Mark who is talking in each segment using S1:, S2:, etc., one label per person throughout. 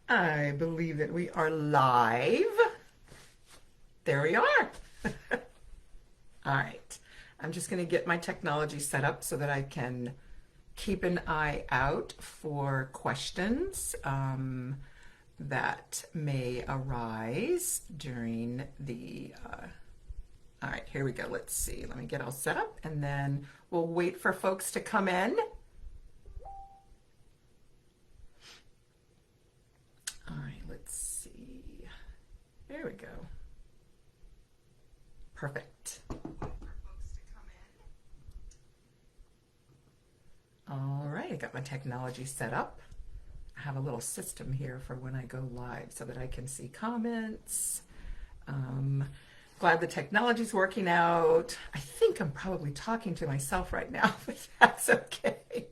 S1: I believe that we are live. There we are. All right. I'm just going to get my technology set up so that I can keep an eye out for questions that may arise during the... All right, here we go. Let's see. Let me get all set up, and then we'll wait for folks to come in. All right, let's see. There we go. Perfect. All right, I got my technology set up. I have a little system here for when I go live so that I can see comments. Glad the technology's working out. I think I'm probably talking to myself right now, but that's okay.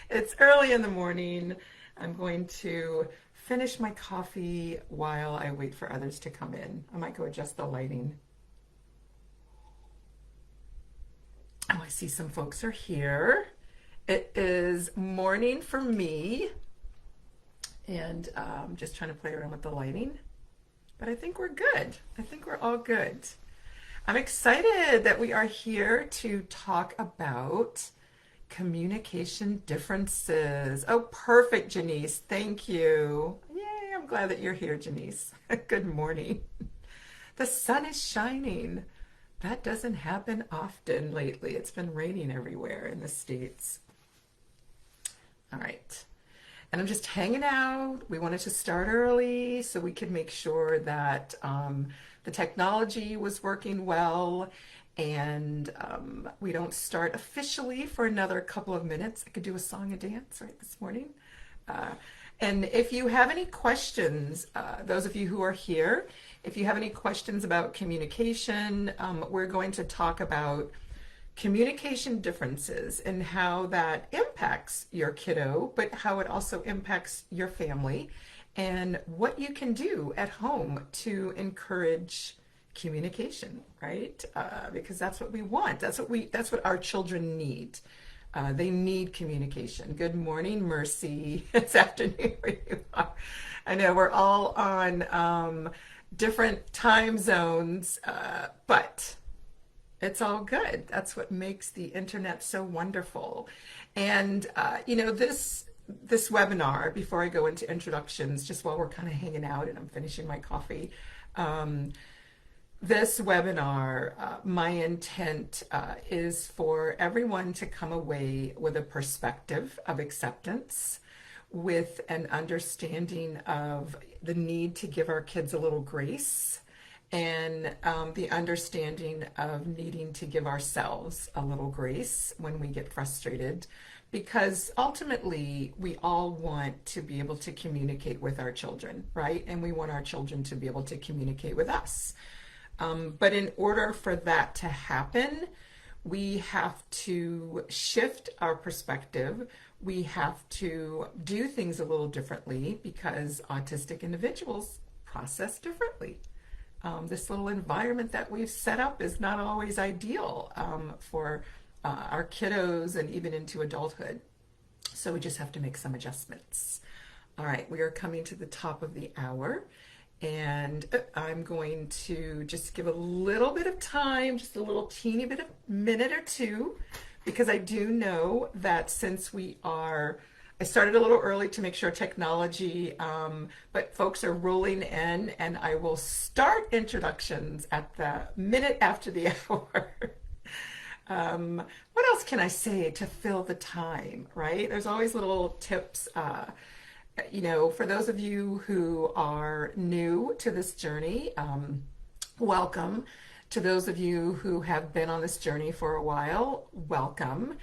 S1: It's early in the morning. I'm going to finish my coffee while I wait for others to come in. I might go adjust the lighting. Oh, I see some folks are here. It is morning for me, and I'm just trying to play around with the lighting, but I think we're good. I think we're all good. I'm excited that we are here to talk about communication differences. Oh, perfect, Janice. Thank you. Yay, I'm glad that you're here, Janice. Good morning. The sun is shining. That doesn't happen often lately. It's been raining everywhere in the States. All right. And I'm just hanging out. We wanted to start early so we could make sure that the technology was working well, and we don't start officially for another couple of minutes. I could do a song and dance right this morning. And if you have any questions, those of you who are here, if you have any questions about communication, we're going to talk about communication differences and how that impacts your kiddo, but how it also impacts your family, and what you can do at home to encourage communication, right? Because that's what we want. That's what our children need. They need communication. Good morning, Mercy. It's afternoon where you are. I know we're all on different time zones, but it's all good. That's what makes the internet so wonderful. And this webinar, before I go into introductions, just while we're kind of hanging out and I'm finishing my coffee, this webinar, my intent is for everyone to come away with a perspective of acceptance, with an understanding of the need to give our kids a little grace, and the understanding of needing to give ourselves a little grace when we get frustrated, because ultimately we all want to be able to communicate with our children, right? And we want our children to be able to communicate with us. But in order for that to happen, we have to shift our perspective. We have to do things a little differently because autistic individuals process differently. This little environment that we've set up is not always ideal for our kiddos and even into adulthood. So we just have to make some adjustments. All right, we are coming to the top of the hour, and I'm going to just give a little bit of time, just a little teeny bit of minute or two, because I do know that since I started a little early to make sure technology, but folks are rolling in, and I will start introductions at the minute after the hour. What else can I say to fill the time, right? There's always little tips. For those of you who are new to this journey, welcome. To those of you who have been on this journey for a while, welcome.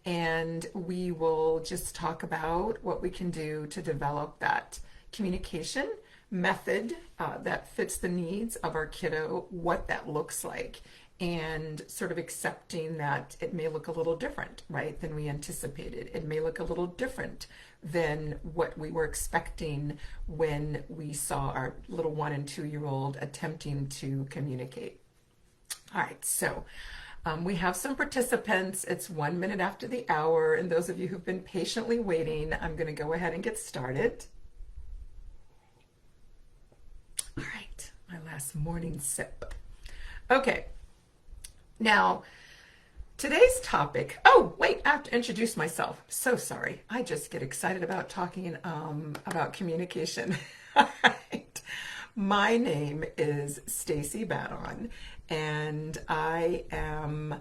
S1: And we will just talk about what we can do to develop that communication method that fits the needs of our kiddo, what that looks like, and sort of accepting that it may look a little different, right, than we anticipated. It may look a little different than what we were expecting when we saw our little 1 and 2 year old attempting to communicate. All right, so we have some participants. It's 1 minute after the hour, and those of you who've been patiently waiting, I'm going to go ahead and get started. All right, my last morning sip. Okay, now today's topic. Oh, wait, I have to introduce myself. So sorry. I just get excited about talking about communication. All right. My name is Stacy Badon, and I am,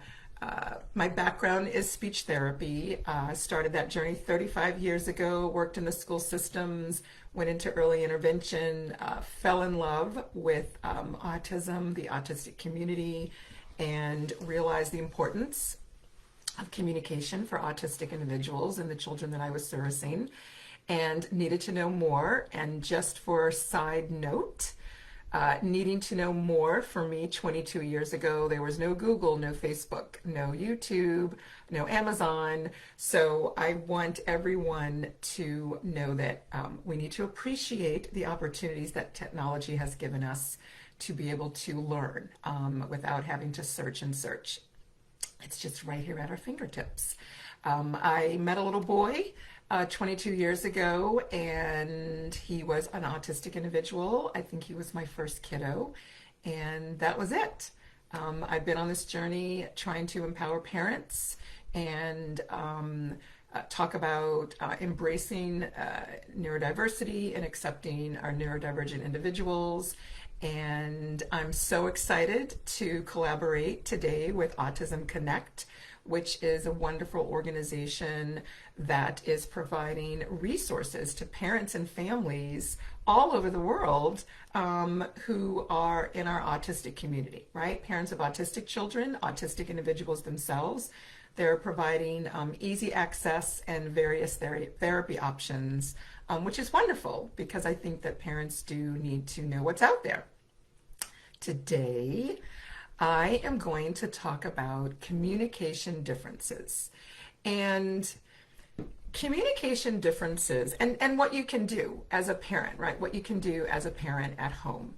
S1: my background is speech therapy. I started that journey 35 years ago, worked in the school systems, went into early intervention, fell in love with autism, the autistic community, and realized the importance of communication for autistic individuals and the children that I was servicing, and needed to know more. And just for a side note, needing to know more for me 22 years ago, there was no Google, no Facebook, no YouTube, no Amazon. So I want everyone to know that we need to appreciate the opportunities that technology has given us to be able to learn without having to search and search. It's just right here at our fingertips. I met a little boy 22 years ago, and he was an autistic individual. I think he was my first kiddo, and that was it. I've been on this journey trying to empower parents and talk about embracing neurodiversity and accepting our neurodivergent individuals. And I'm so excited to collaborate today with Autism Connect, which is a wonderful organization that is providing resources to parents and families all over the world who are in our autistic community, right? Parents of autistic children, autistic individuals themselves. They're providing easy access and various therapy options, which is wonderful because I think that parents do need to know what's out there. Today, I am going to talk about communication differences and communication differences and what you can do as a parent, right? What you can do as a parent at home.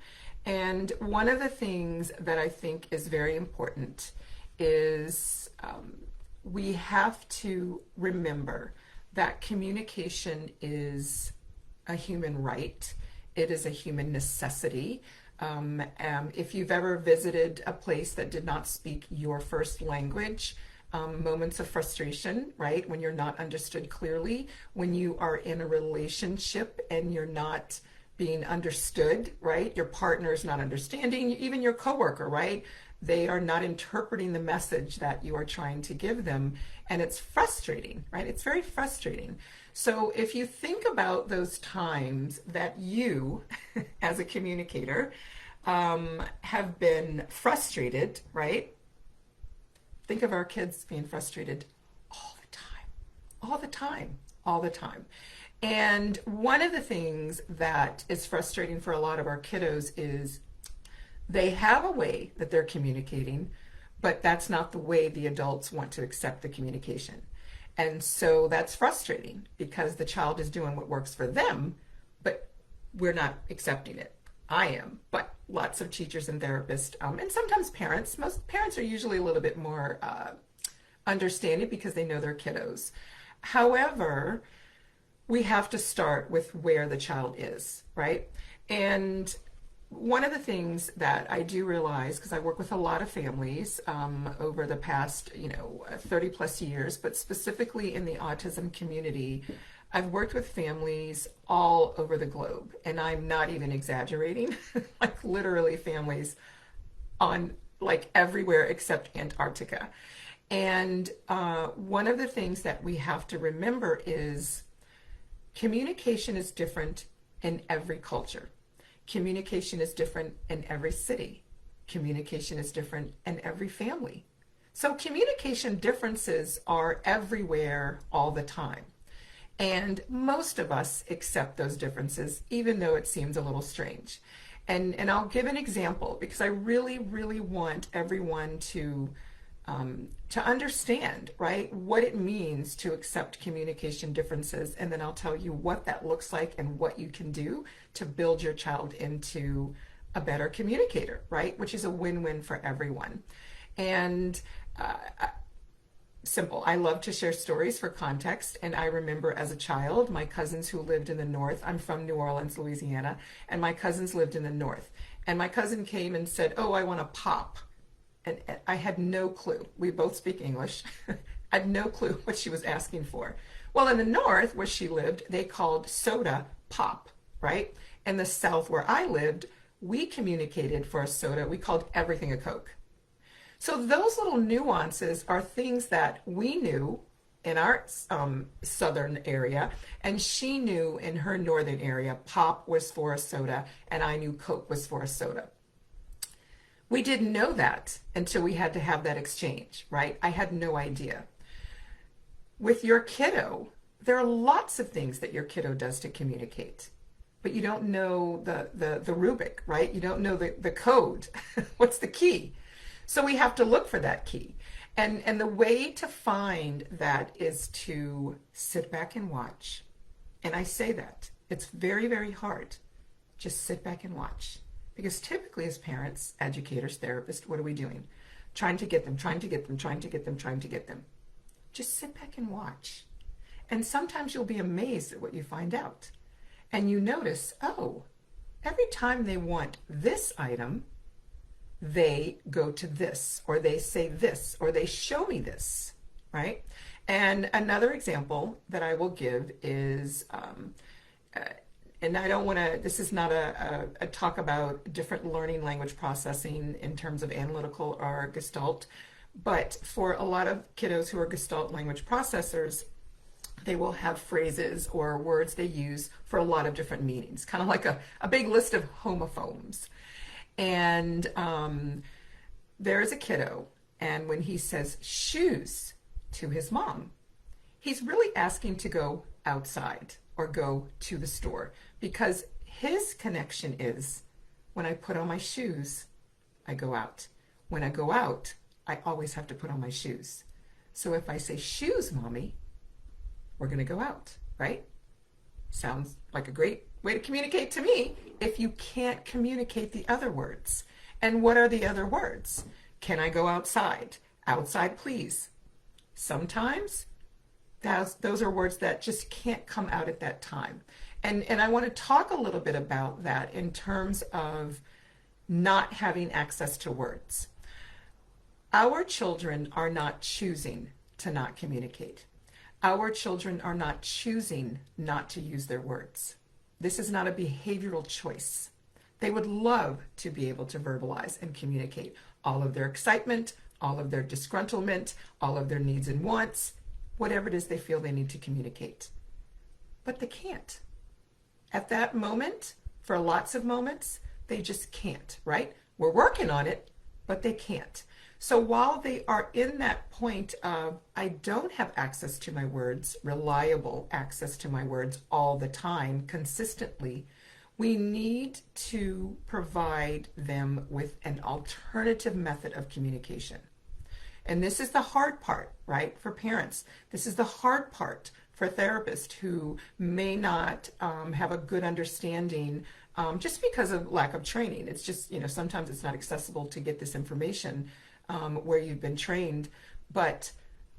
S1: And one of the things that I think is very important is we have to remember that communication is a human right. It is a human necessity. If you've ever visited a place that did not speak your first language, moments of frustration, right? When you're not understood clearly, when you are in a relationship and you're not being understood, right? Your partner is not understanding, even your coworker, right? They are not interpreting the message that you are trying to give them, and it's frustrating, right? It's very frustrating. So if you think about those times that you, as a communicator, have been frustrated, right? Think of our kids being frustrated all the time, all the time, all the time. And one of the things that is frustrating for a lot of our kiddos is they have a way that they're communicating, but that's not the way the adults want to accept the communication. And so that's frustrating because the child is doing what works for them, but we're not accepting it. I am, but lots of teachers and therapists, and sometimes parents, most parents are usually a little bit more understanding because they know their kiddos. However, we have to start with where the child is, right? And one of the things that I do realize, because I work with a lot of families over the past, 30 plus years, but specifically in the autism community, I've worked with families all over the globe, and I'm not even exaggerating, like literally families on like everywhere except Antarctica. And one of the things that we have to remember is communication is different in every culture. Communication is different in every city. Communication is different in every family. So communication differences are everywhere all the time. And most of us accept those differences, even though it seems a little strange. And I'll give an example because I really, really want everyone to understand, right, what it means to accept communication differences. And then I'll tell you what that looks like and what you can do to build your child into a better communicator, right, which is a win-win for everyone. And simple. I love to share stories for context. And I remember as a child, my cousins who lived in the north, I'm from New Orleans, Louisiana, and my cousins lived in the north. And my cousin came and said, "Oh, I want a pop." And I had no clue. We both speak English. I had no clue what she was asking for. Well, in the north where she lived, they called soda pop, right? In the south where I lived, we communicated for a soda. We called everything a Coke. So those little nuances are things that we knew in our southern area, and she knew in her northern area, pop was for a soda, and I knew Coke was for a soda. We didn't know that until we had to have that exchange, right? I had no idea. With your kiddo, there are lots of things that your kiddo does to communicate, but you don't know the rubric, right? You don't know the code. What's the key? So we have to look for that key. And the way to find that is to sit back and watch. And I say that. It's very, very hard. Just sit back and watch. Because typically as parents, educators, therapists, what are we doing? Trying to get them, trying to get them, trying to get them, trying to get them. Just sit back and watch. And sometimes you'll be amazed at what you find out. And you notice, oh, every time they want this item, they go to this, or they say this, or they show me this, right? And another example that I will give is, and I don't want to, this is not a talk about different learning language processing in terms of analytical or Gestalt, but for a lot of kiddos who are Gestalt language processors, they will have phrases or words they use for a lot of different meanings, kind of like a big list of homophones. And there is a kiddo, and when he says shoes to his mom, he's really asking to go outside or go to the store, because his connection is, when I put on my shoes, I go out. When I go out, I always have to put on my shoes. So if I say shoes, mommy, we're going to go out, right? Sounds like a great way to communicate to me if you can't communicate the other words. And what are the other words? Can I go outside? Outside, please. Sometimes those are words that just can't come out at that time. And I want to talk a little bit about that in terms of not having access to words. Our children are not choosing to not communicate. Our children are not choosing not to use their words. This is not a behavioral choice. They would love to be able to verbalize and communicate all of their excitement, all of their disgruntlement, all of their needs and wants, whatever it is they feel they need to communicate. But they can't. At that moment, for lots of moments, they just can't, right? We're working on it, but they can't. So while they are in that point of, I don't have access to my words, reliable access to my words all the time, consistently, we need to provide them with an alternative method of communication. And this is the hard part, right, for parents. This is the hard part for therapists who may not have a good understanding just because of lack of training. It's just, sometimes it's not accessible to get this information where you've been trained, but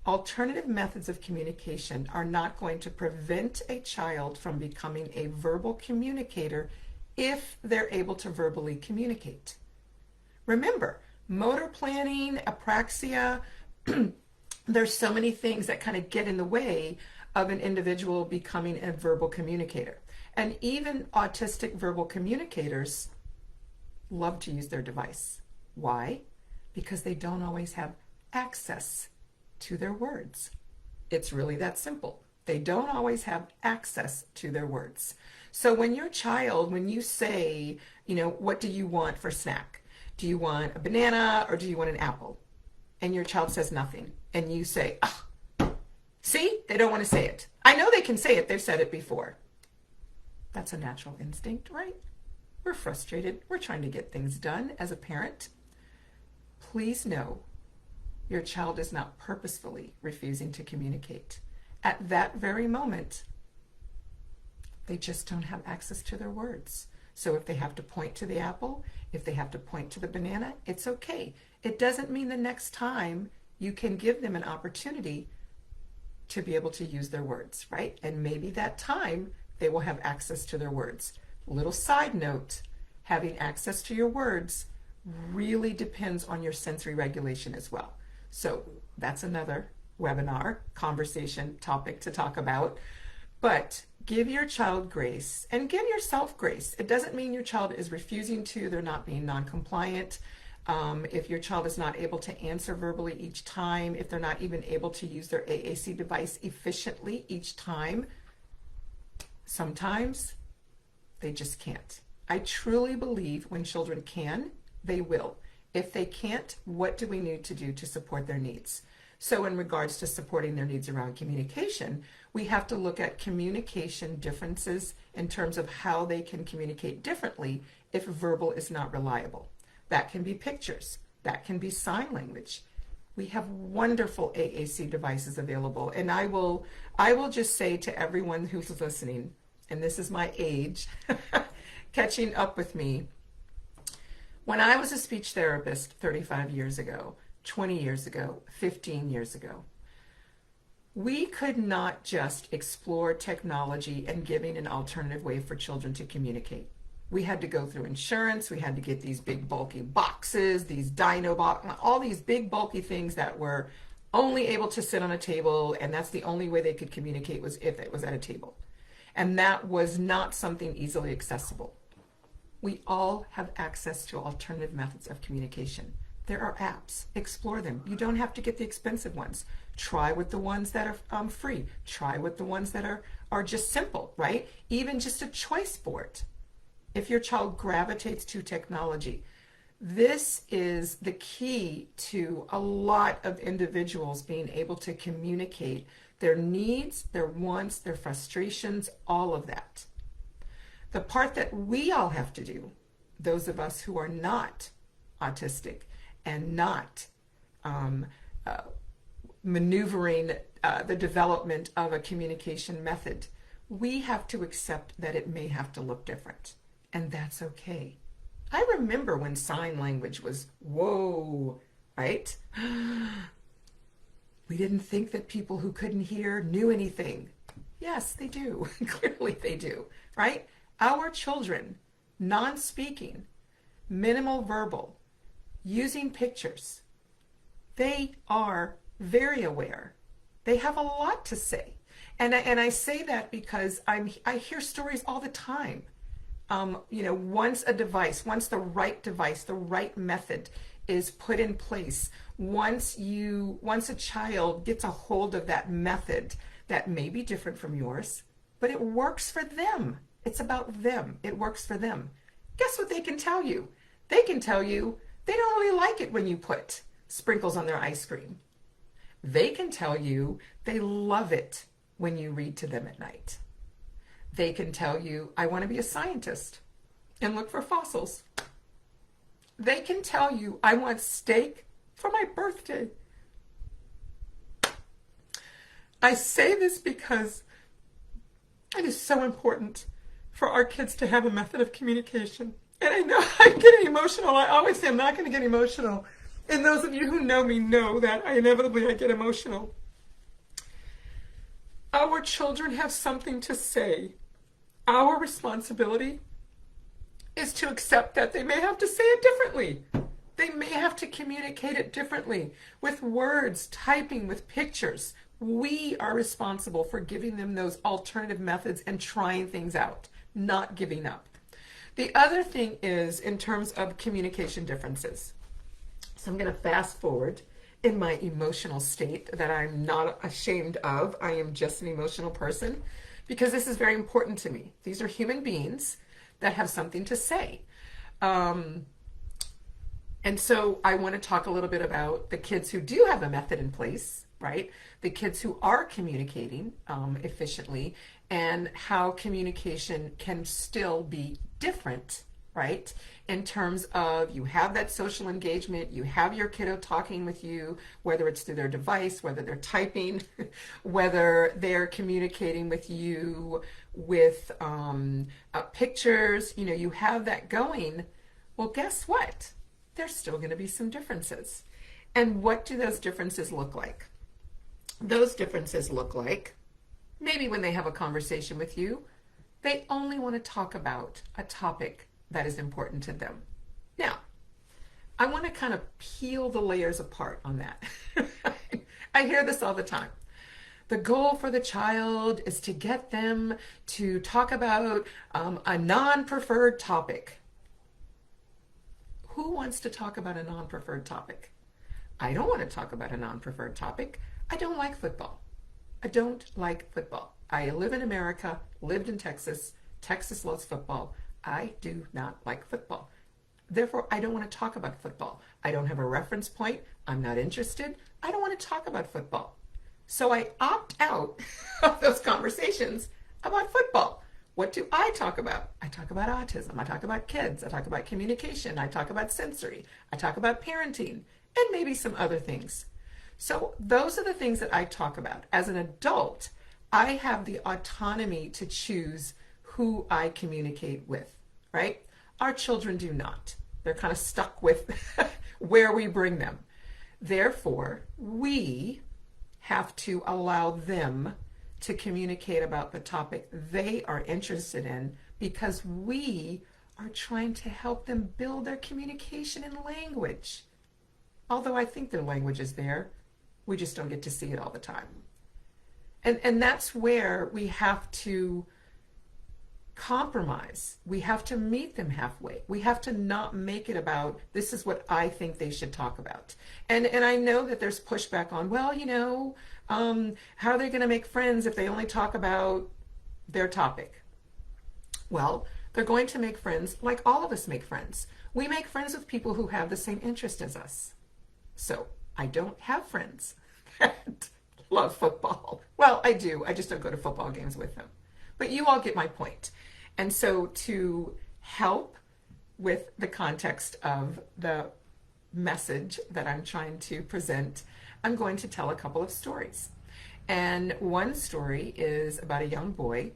S1: alternative methods of communication are not going to prevent a child from becoming a verbal communicator if they're able to verbally communicate. Remember, motor planning, apraxia, there's so many things that kind of get in the way of an individual becoming a verbal communicator. And even autistic verbal communicators love to use their device. Why? Because they don't always have access to their words. It's really that simple. They don't always have access to their words. So when your child, when you say, what do you want for snack? Do you want a banana or do you want an apple? And your child says nothing. And you say, see, they don't want to say it. I know they can say it. They've said it before. That's a natural instinct, right? We're frustrated. We're trying to get things done as a parent. Please know your child is not purposefully refusing to communicate. At that very moment, they just don't have access to their words. So if they have to point to the apple, if they have to point to the banana, it's okay. It doesn't mean the next time you can give them an opportunity to be able to use their words, right? And maybe that time they will have access to their words. Little side note, having access to your words really depends on your sensory regulation as well. So that's another webinar, conversation topic to talk about. But give your child grace and give yourself grace. It doesn't mean your child is refusing to, they're not being non-compliant. If your child is not able to answer verbally each time, if they're not even able to use their AAC device efficiently each time, sometimes they just can't. I truly believe when children can, they will. If they can't, what do we need to do to support their needs? So in regards to supporting their needs around communication, we have to look at communication differences in terms of how they can communicate differently if verbal is not reliable. That can be pictures. That can be sign language. We have wonderful AAC devices available. And I will just say to everyone who's listening, and this is my age, catching up with me, when I was a speech therapist 35 years ago, 20 years ago, 15 years ago, we could not just explore technology and giving an alternative way for children to communicate. We had to go through insurance. We had to get these big bulky boxes, these dino box, all these big bulky things that were only able to sit on a table, and that's the only way they could communicate was if it was at a table. And that was not something easily accessible. We all have access to alternative methods of communication. There are apps. Explore them. You don't have to get the expensive ones. Try with the ones that are free. Try with the ones that are just simple, right? Even just a choice board. If your child gravitates to technology, this is the key to a lot of individuals being able to communicate their needs, their wants, their frustrations, all of that. The part that we all have to do, those of us who are not autistic and not maneuvering the development of a communication method, we have to accept that it may have to look different. And that's okay. I remember when sign language was, whoa, right? We didn't think that people who couldn't hear knew anything. Yes, they do. Clearly they do, right? Our children, non-speaking, minimal verbal, using pictures, they are very aware. They have a lot to say. And I say that because I hear stories all the time. Once the right device, the right method is put in place, once a child gets a hold of that method that may be different from yours, but it works for them. It's about them. It works for them. Guess what they can tell you? They can tell you they don't really like it when you put sprinkles on their ice cream. They can tell you they love it when you read to them at night. They can tell you, I want to be a scientist and look for fossils. They can tell you, I want steak for my birthday. I say this because it is so important for our kids to have a method of communication. And I know I'm getting emotional. I always say I'm not going to get emotional. And those of you who know me know that I get emotional. Our children have something to say. Our responsibility is to accept that they may have to say it differently. They may have to communicate it differently with words, typing, with pictures. We are responsible for giving them those alternative methods and trying things out, not giving up. The other thing is in terms of communication differences. So I'm going to fast forward in my emotional state that I'm not ashamed of. I am just an emotional person because this is very important to me. These are human beings that have something to say. And so I want to talk a little bit about the kids who do have a method in place, right? The kids who are communicating efficiently and how communication can still be different, right? In terms of you have that social engagement, you have your kiddo talking with you, whether it's through their device, whether they're typing, whether they're communicating with you with pictures, you have that going. Well, guess what? There's still going to be some differences. And what do those differences look like? Those differences look like maybe when they have a conversation with you, they only want to talk about a topic that is important to them. Now, I want to kind of peel the layers apart on that. I hear this all the time. The goal for the child is to get them to talk about a non-preferred topic. Who wants to talk about a non-preferred topic? I don't want to talk about a non-preferred topic. I don't like football. I don't like football. I live in America, lived in Texas. Texas loves football. I do not like football. Therefore, I don't want to talk about football. I don't have a reference point. I'm not interested. I don't want to talk about football. So I opt out of those conversations about football. What do I talk about? I talk about autism. I talk about kids. I talk about communication. I talk about sensory. I talk about parenting and maybe some other things. So those are the things that I talk about. As an adult, I have the autonomy to choose who I communicate with, right? Our children do not. They're kind of stuck with where we bring them. Therefore, we have to allow them to communicate about the topic they are interested in because we are trying to help them build their communication and language. Although I think their language is there, we just don't get to see it all the time. And that's where we have to compromise. We have to meet them halfway. We have to not make it about, this is what I think they should talk about. And I know that there's pushback on, well, how are they going to make friends if they only talk about their topic? Well, they're going to make friends like all of us make friends. We make friends with people who have the same interest as us. So I don't have friends that love football. Well, I do. I just don't go to football games with them. But you all get my point. And so to help with the context of the message that I'm trying to present, I'm going to tell a couple of stories. And one story is about a young boy,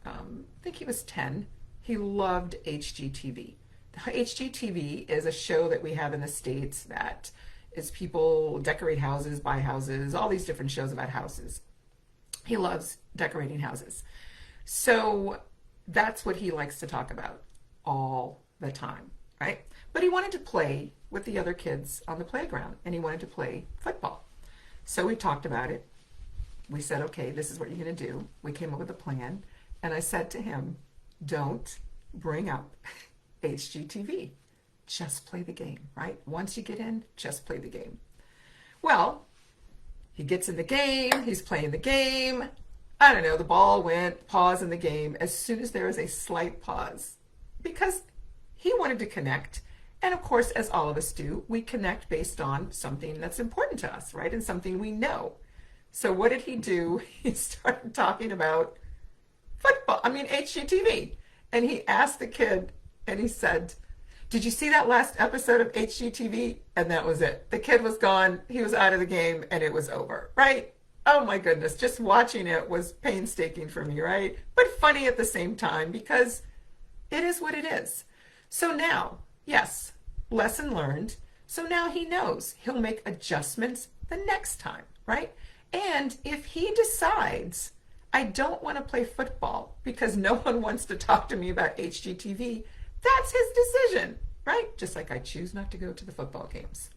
S1: I think he was 10. He loved HGTV. HGTV is a show that we have in the States that is people decorate houses, buy houses, all these different shows about houses. He loves decorating houses. So that's what he likes to talk about all the time, right? But he wanted to play with the other kids on the playground, and he wanted to play football. So we talked about it. We said, okay, this is what you're going to do. We came up with a plan, and I said to him, don't bring up HGTV. Just play the game, right? Once you get in, just play the game. Well, he gets in the game, he's playing the game. I don't know, the ball went, pause in the game as soon as there was a slight pause because he wanted to connect. And of course, as all of us do, we connect based on something that's important to us, right? And something we know. So what did he do? He started talking about HGTV. And he asked the kid and he said, did you see that last episode of HGTV? And that was it. The kid was gone. He was out of the game and it was over, right? Oh my goodness, just watching it was painstaking for me, right? But funny at the same time because it is what it is. So now, yes, lesson learned. So now he knows he'll make adjustments the next time, right? And if he decides, I don't want to play football because no one wants to talk to me about HGTV, that's his decision, right? Just like I choose not to go to the football games.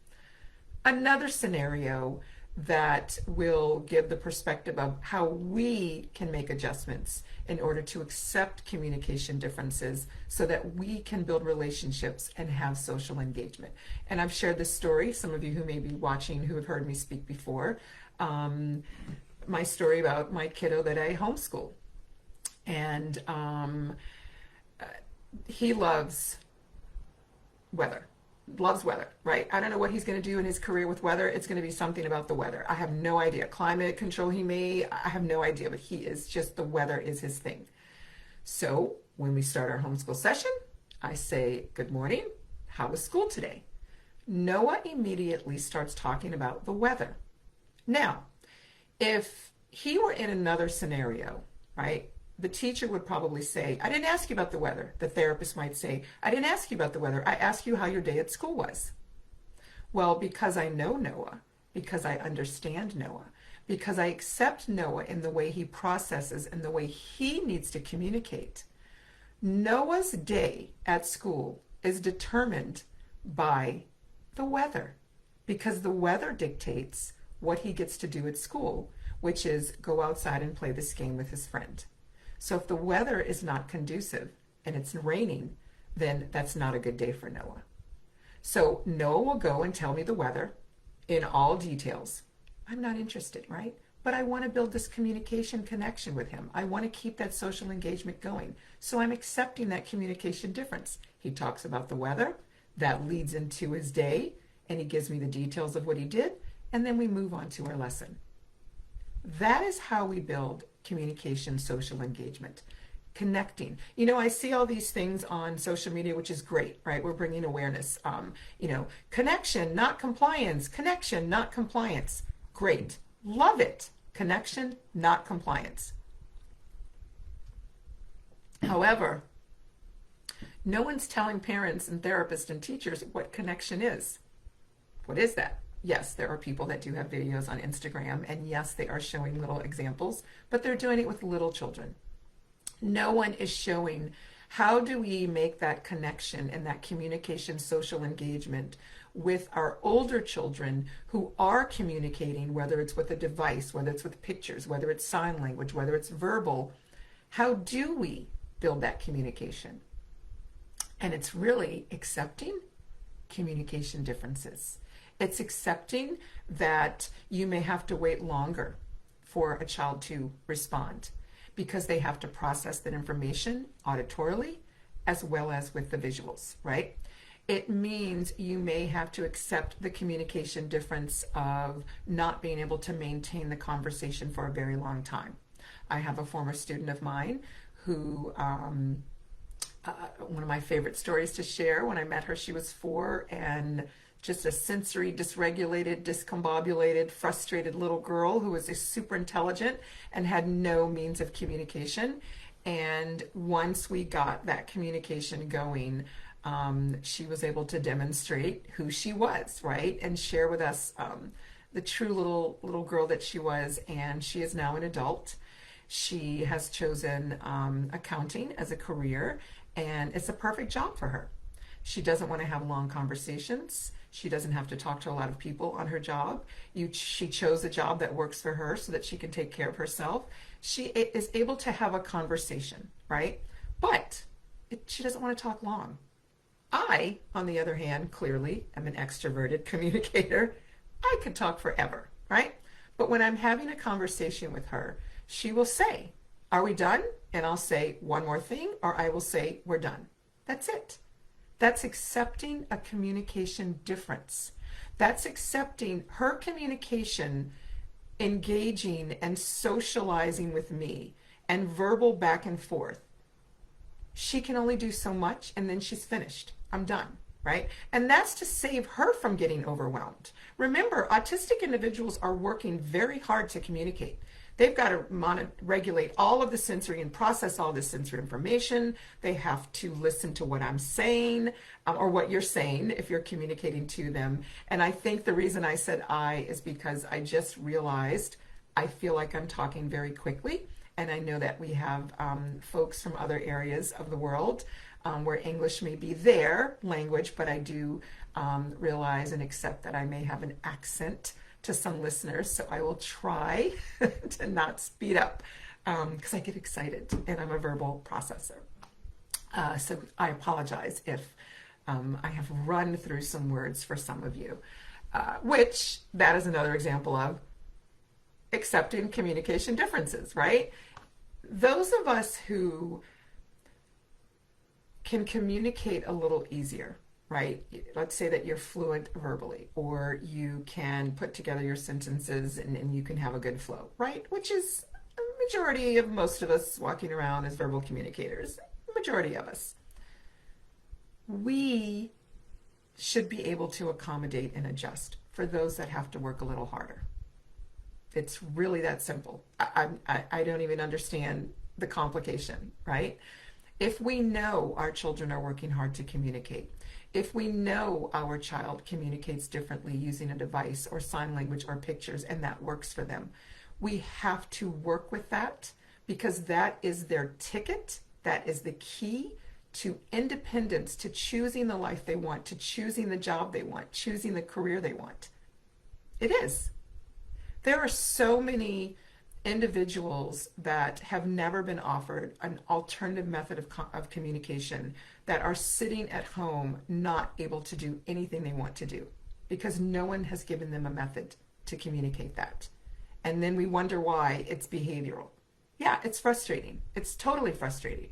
S1: Another scenario that will give the perspective of how we can make adjustments in order to accept communication differences so that we can build relationships and have social engagement. And I've shared this story, some of you who may be watching who have heard me speak before, my story about my kiddo that I homeschool. And he loves weather, right? I don't know what he's going to do in his career with weather. It's going to be something about the weather. I have no idea. Climate control I have no idea, but he is just, the weather is his thing. So when we start our homeschool session, I say, good morning, how was school today? Noah immediately starts talking about the weather. Now, if he were in another scenario, right, the teacher would probably say, I didn't ask you about the weather. The therapist might say, I didn't ask you about the weather. I asked you how your day at school was. Well, because I know Noah, because I understand Noah, because I accept Noah in the way he processes and the way he needs to communicate. Noah's day at school is determined by the weather, because the weather dictates what he gets to do at school, which is go outside and play this game with his friend. So if the weather is not conducive and it's raining, then that's not a good day for Noah. So Noah will go and tell me the weather in all details. I'm not interested, right? But I want to build this communication connection with him. I want to keep that social engagement going. So I'm accepting that communication difference. He talks about the weather, that leads into his day, and he gives me the details of what he did, and then we move on to our lesson. That is how we build communication, social engagement, connecting. You know, I see all these things on social media, which is great, right? We're bringing awareness. Connection, not compliance. Connection, not compliance. Great. Love it. Connection, not compliance. However, no one's telling parents and therapists and teachers what connection is. What is that? Yes, there are people that do have videos on Instagram, and yes, they are showing little examples, but they're doing it with little children. No one is showing how do we make that connection and that communication, social engagement with our older children who are communicating, whether it's with a device, whether it's with pictures, whether it's sign language, whether it's verbal. How do we build that communication? And it's really accepting communication differences. It's accepting that you may have to wait longer for a child to respond because they have to process that information auditorily as well as with the visuals, right? It means you may have to accept the communication difference of not being able to maintain the conversation for a very long time. I have a former student of mine who, one of my favorite stories to share, when I met her, she was 4 and just a sensory dysregulated, discombobulated, frustrated little girl who was super intelligent and had no means of communication. And once we got that communication going, she was able to demonstrate who she was, right? And share with us the true little girl that she was. And she is now an adult. She has chosen accounting as a career, and it's a perfect job for her. She doesn't want to have long conversations. She doesn't have to talk to a lot of people on her job. She chose a job that works for her so that she can take care of herself. She is able to have a conversation, right? But she doesn't want to talk long. I, on the other hand, clearly am an extroverted communicator. I could talk forever, right? But when I'm having a conversation with her, she will say, "Are we done?" And I'll say one more thing, or I will say, "We're done." That's it. That's accepting a communication difference. That's accepting her communication, engaging and socializing with me, and verbal back and forth. She can only do so much, and then she's finished. I'm done, right? And that's to save her from getting overwhelmed. Remember, autistic individuals are working very hard to communicate. They've got to regulate all of the sensory and process all this sensory information. They have to listen to what I'm saying or what you're saying if you're communicating to them. And I think the reason I said I is because I just realized I feel like I'm talking very quickly. And I know that we have folks from other areas of the world where English may be their language, but I do realize and accept that I may have an accent to some listeners, so I will try to not speed up because I get excited and I'm a verbal processor. So I apologize if I have run through some words for some of you, which that is another example of accepting communication differences, right? Those of us who can communicate a little easier, right? Let's say that you're fluent verbally, or you can put together your sentences and you can have a good flow, right? Which is a majority of most of us walking around as verbal communicators, majority of us. We should be able to accommodate and adjust for those that have to work a little harder. It's really that simple. I don't even understand the complication, right? If we know our children are working hard to communicate, if we know our child communicates differently using a device or sign language or pictures and that works for them, we have to work with that because that is their ticket. That is the key to independence, to choosing the life they want, to choosing the job they want, choosing the career they want. It is. There are so many individuals that have never been offered an alternative method of communication that are sitting at home not able to do anything they want to do because no one has given them a method to communicate that. And then we wonder why it's behavioral. Yeah, it's frustrating. It's totally frustrating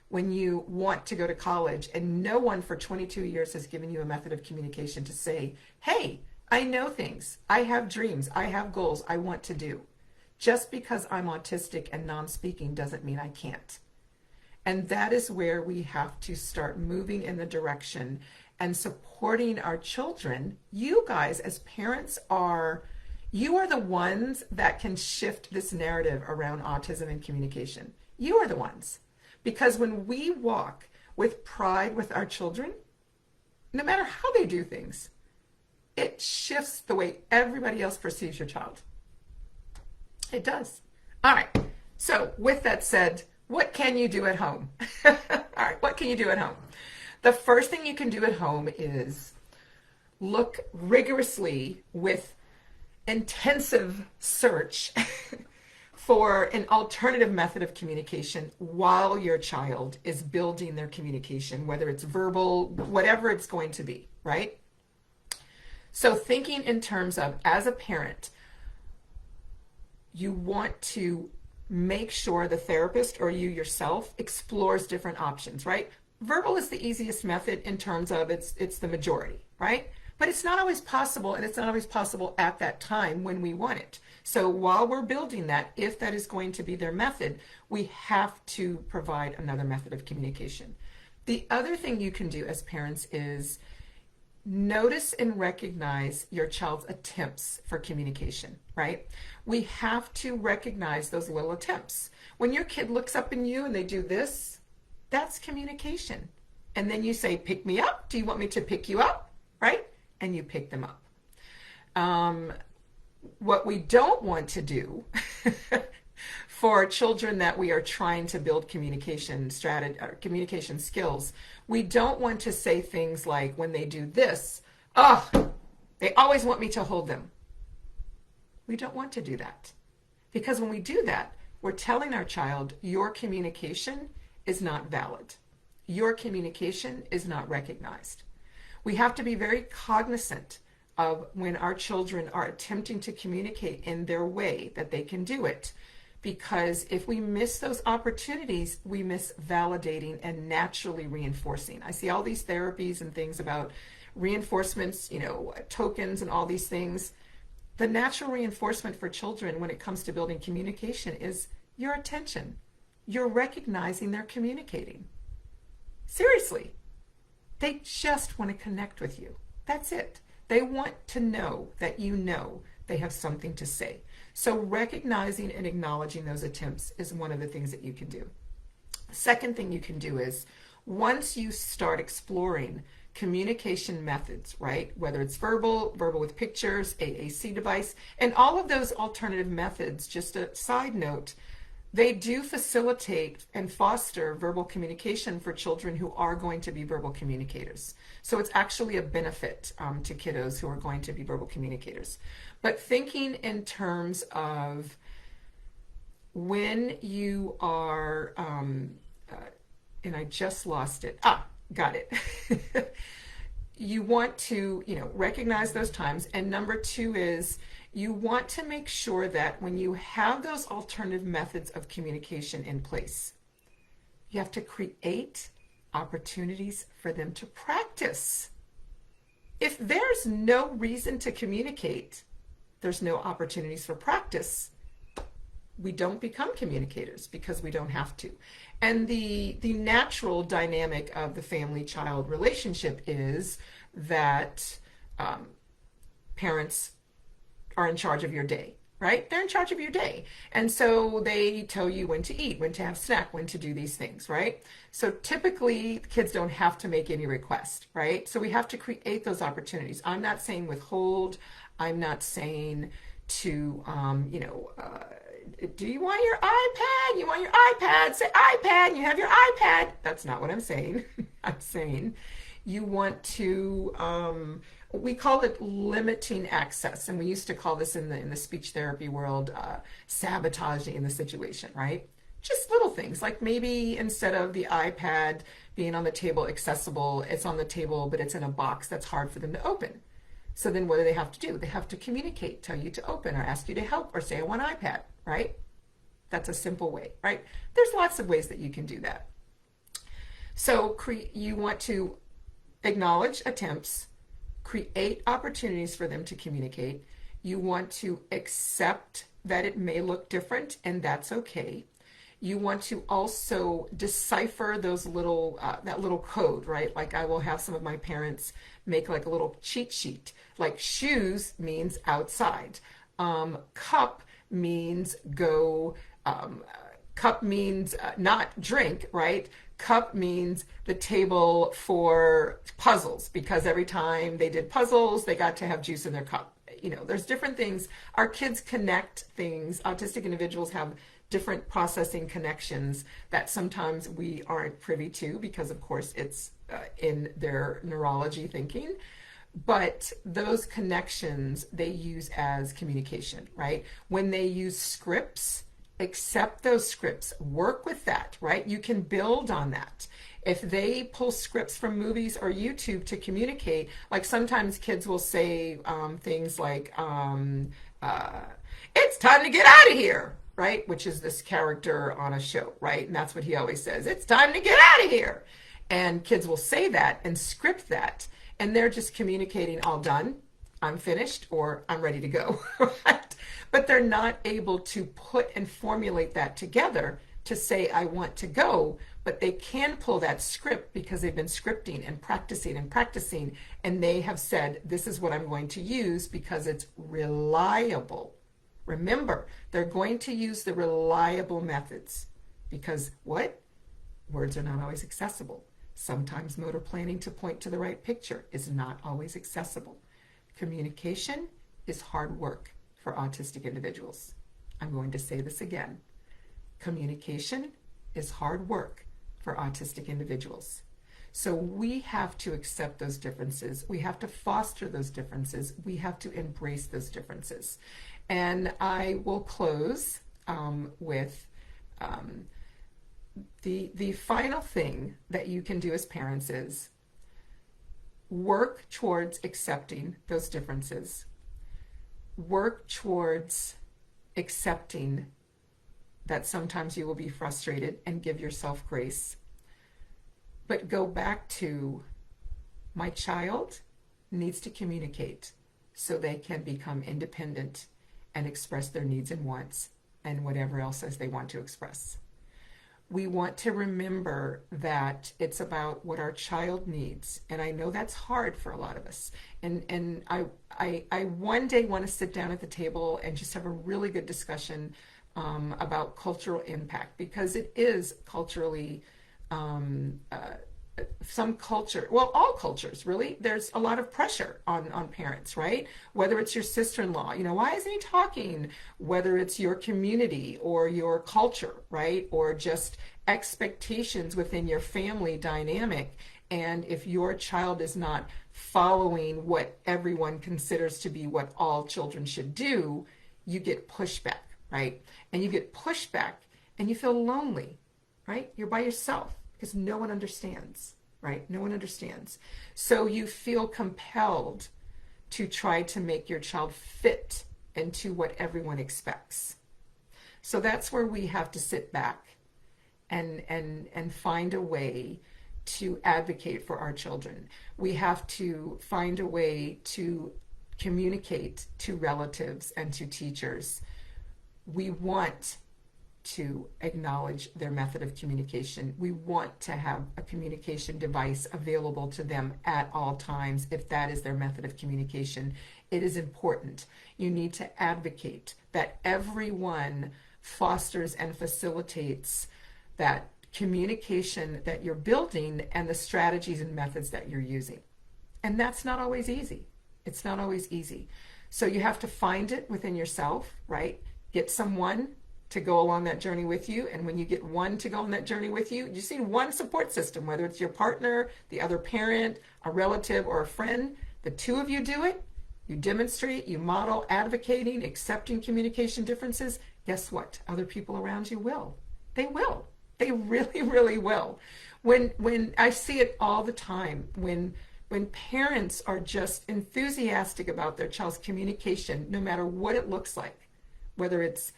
S1: when you want to go to college and no one for 22 years has given you a method of communication to say, hey, I know things, I have dreams, I have goals I want to do. Just because I'm autistic and non-speaking doesn't mean I can't. And that is where we have to start moving in the direction and supporting our children. You guys as parents you are the ones that can shift this narrative around autism and communication. You are the ones. Because when we walk with pride with our children, no matter how they do things, it shifts the way everybody else perceives your child. It does. All right. So with that said, what can you do at home? All right. What can you do at home? The first thing you can do at home is look rigorously with intensive search for an alternative method of communication while your child is building their communication, whether it's verbal, whatever it's going to be, right? So thinking in terms of, as a parent, you want to make sure the therapist or you yourself explores different options, right? Verbal is the easiest method in terms of it's the majority, right? But it's not always possible, and it's not always possible at that time when we want it. So while we're building that, if that is going to be their method, we have to provide another method of communication. The other thing you can do as parents is notice and recognize your child's attempts for communication, right? We have to recognize those little attempts. When your kid looks up in you and they do this, that's communication. And then you say, pick me up. Do you want me to pick you up? Right? And you pick them up. What we don't want to do for children that we are trying to build communication strategy or communication skills, we don't want to say things like when they do this, oh, they always want me to hold them. We don't want to do that. Because when we do that, we're telling our child your communication is not valid. Your communication is not recognized. We have to be very cognizant of when our children are attempting to communicate in their way that they can do it. Because if we miss those opportunities, we miss validating and naturally reinforcing. I see all these therapies and things about reinforcements, tokens and all these things. The natural reinforcement for children when it comes to building communication is your attention. You're recognizing they're communicating. Seriously. They just want to connect with you. That's it. They want to know that you know they have something to say. So recognizing and acknowledging those attempts is one of the things that you can do. The second thing you can do is once you start exploring communication methods, right? Whether it's verbal with pictures, AAC device, and all of those alternative methods, just a side note, they do facilitate and foster verbal communication for children who are going to be verbal communicators. So it's actually a benefit to kiddos who are going to be verbal communicators. But thinking in terms of when you are, and I just lost it. Got it. You want to, recognize those times. And number two is you want to make sure that when you have those alternative methods of communication in place, you have to create opportunities for them to practice. If there's no reason to communicate, there's no opportunities for practice, we don't become communicators because we don't have to. And the natural dynamic of the family-child relationship is that parents are in charge of your day. right? They're in charge of your day. And so they tell you when to eat, when to have snack, when to do these things, right? So typically kids don't have to make any request, right? So we have to create those opportunities. I'm not saying withhold. I'm not saying to, do you want your iPad? You want your iPad? Say iPad, you have your iPad. That's not what I'm saying. I'm saying you want to, we call it limiting access. And we used to call this in the speech therapy world, sabotaging the situation, right? Just little things like maybe instead of the iPad being on the table accessible, it's on the table, but it's in a box that's hard for them to open. So then what do they have to do? They have to communicate, tell you to open or ask you to help or say, I want iPad, right? That's a simple way, right? There's lots of ways that you can do that. So you want to acknowledge attempts, create opportunities for them to communicate. You want to accept that it may look different, and that's okay. You want to also decipher those little, that little code, right? Like I will have some of my parents make like a little cheat sheet. Like shoes means outside. Cup means go, cup means not drink, right? Cup means the table for puzzles, because every time they did puzzles, they got to have juice in their cup. You know, there's different things. Our kids connect things. Autistic individuals have different processing connections that sometimes we aren't privy to because, of course, it's in their neurology thinking. But those connections they use as communication, right? When they use scripts, accept those scripts, work with that, right? You can build on that. If they pull scripts from movies or YouTube to communicate, like sometimes kids will say things like, it's time to get out of here, right? Which is this character on a show, right? And that's what he always says, it's time to get out of here. And kids will say that and script that, and they're just communicating, all done, I'm finished, or I'm ready to go, right? But they're not able to put and formulate that together to say, I want to go, but they can pull that script because they've been scripting and practicing, and they have said, this is what I'm going to use because it's reliable. Remember, they're going to use the reliable methods because what? Words are not always accessible. Sometimes motor planning to point to the right picture is not always accessible. Communication is hard work for autistic individuals. I'm going to say this again. Communication is hard work for autistic individuals. So we have to accept those differences. We have to foster those differences. We have to embrace those differences. And I will close with the final thing that you can do as parents is work towards accepting those differences. Work towards accepting that sometimes you will be frustrated and give yourself grace. But go back to, my child needs to communicate so they can become independent and express their needs and wants and whatever else as they want to express. We want to remember that it's about what our child needs. And I know that's hard for a lot of us. And I one day want to sit down at the table and just have a really good discussion about cultural impact, because it is culturally, some culture, well, all cultures really, there's a lot of pressure on parents, right? Whether it's your sister-in-law, why isn't he talking? Whether it's your community or your culture, right? Or just expectations within your family dynamic. And if your child is not following what everyone considers to be what all children should do, you get pushback, right? And you get pushback and you feel lonely, right? You're by yourself because no one understands, right? No one understands. So you feel compelled to try to make your child fit into what everyone expects. So that's where we have to sit back and find a way to advocate for our children. We have to find a way to communicate to relatives and to teachers. We want to acknowledge their method of communication. We want to have a communication device available to them at all times if that is their method of communication. It is important. You need to advocate that everyone fosters and facilitates that communication that you're building and the strategies and methods that you're using. And that's not always easy. It's not always easy. So you have to find it within yourself, right? Get someone to go along that journey with you. And when you get one to go on that journey with you, you see one support system, whether it's your partner, the other parent, a relative, or a friend. The two of you do it. You demonstrate, you model advocating, accepting communication differences. Guess what? Other people around you will. They will. They really, really will. When I see it all the time, when parents are just enthusiastic about their child's communication, no matter what it looks like, whether it's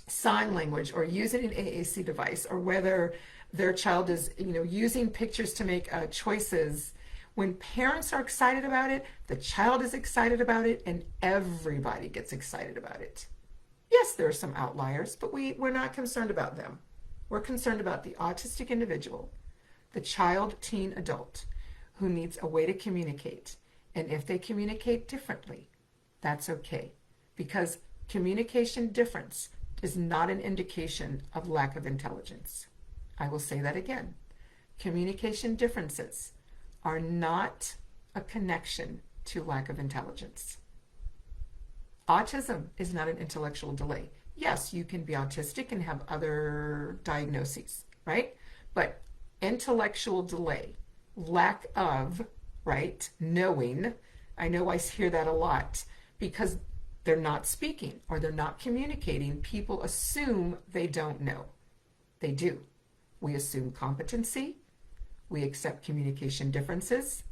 S1: sign language or using an AAC device, or whether their child is, using pictures to make choices. When parents are excited about it, the child is excited about it, and everybody gets excited about it. Yes, there are some outliers, but we're not concerned about them. We're concerned about the autistic individual, the child, teen, adult, who needs a way to communicate. And if they communicate differently, that's okay. Because communication difference is not an indication of lack of intelligence. I will say that again. Communication differences are not a connection to lack of intelligence. Autism is not an intellectual delay. Yes, you can be autistic and have other diagnoses, right? But intellectual delay, lack of, right, knowing, I know I hear that a lot, because they're not speaking or they're not communicating. People assume they don't know. They do. We assume competency. We accept communication differences.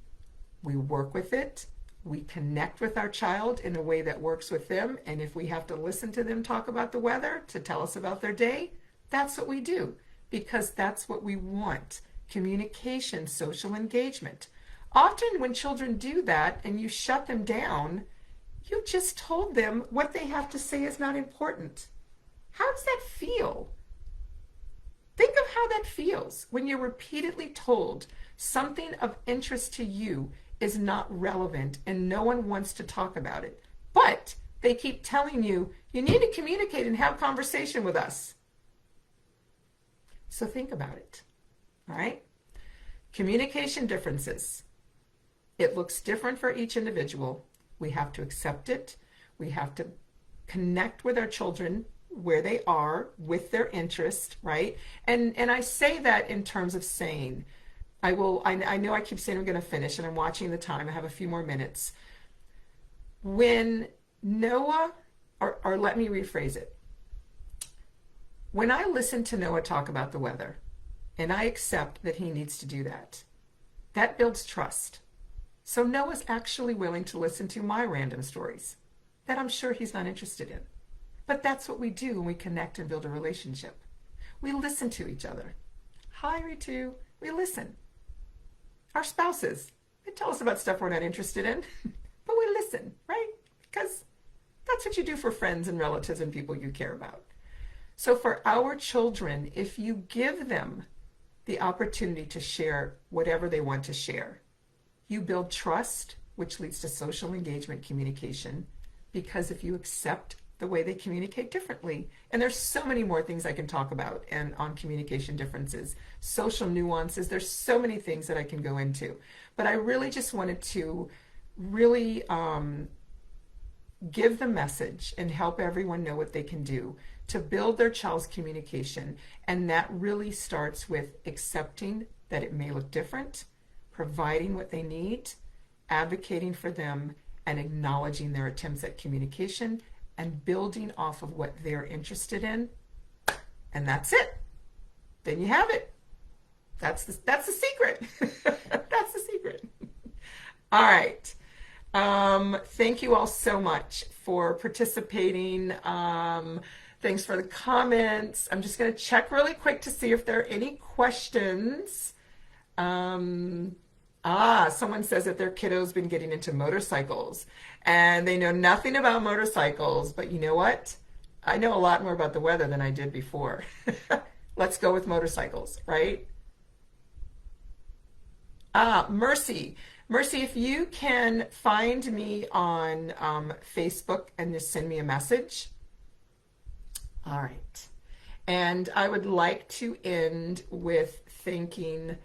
S1: We work with it. We connect with our child in a way that works with them. And if we have to listen to them talk about the weather to tell us about their day, that's what we do, because that's what we want. Communication, social engagement. Often when children do that and you shut them down, you just told them what they have to say is not important. How does that feel? Think of how that feels when you're repeatedly told something of interest to you is not relevant and no one wants to talk about it. But they keep telling you, you need to communicate and have conversation with us. So think about it, all right? Communication differences. It looks different for each individual. We have to accept it. We have to connect with our children where they are with their interest, right? And I say that in terms of saying, I know I keep saying I'm going to finish and I'm watching the time. I have a few more minutes. When Noah, or let me rephrase it. When I listen to Noah talk about the weather and I accept that he needs to do that, that builds trust. So Noah's actually willing to listen to my random stories that I'm sure he's not interested in. But that's what we do when we connect and build a relationship. We listen to each other. Hi, Ritu. We listen. Our spouses, they tell us about stuff we're not interested in, but we listen, right? Because that's what you do for friends and relatives and people you care about. So for our children, if you give them the opportunity to share whatever they want to share, you build trust, which leads to social engagement, communication, because if you accept the way they communicate differently, and there's so many more things I can talk about and on communication differences, social nuances, there's so many things that I can go into. But I really just wanted to really give the message and help everyone know what they can do to build their child's communication. And that really starts with accepting that it may look different, providing what they need, advocating for them, and acknowledging their attempts at communication and building off of what they're interested in. And that's it. Then you have it. That's the secret. That's the secret. All right. Thank you all so much for participating. Thanks for the comments. I'm just going to check really quick to see if there are any questions. Someone says that their kiddo's been getting into motorcycles and they know nothing about motorcycles, but you know what? I know a lot more about the weather than I did before. Let's go with motorcycles, right? Mercy. Mercy, if you can find me on Facebook and just send me a message. All right. And I would like to end with thanking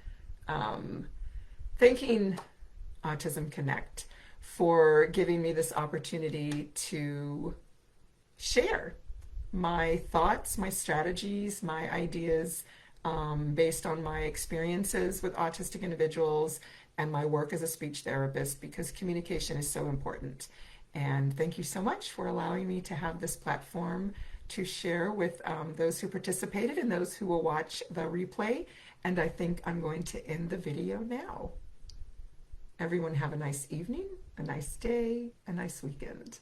S1: Autism Connect for giving me this opportunity to share my thoughts, my strategies, my ideas based on my experiences with autistic individuals and my work as a speech therapist, because communication is so important. And thank you so much for allowing me to have this platform to share with those who participated and those who will watch the replay. And I think I'm going to end the video now. Everyone have a nice evening, a nice day, a nice weekend.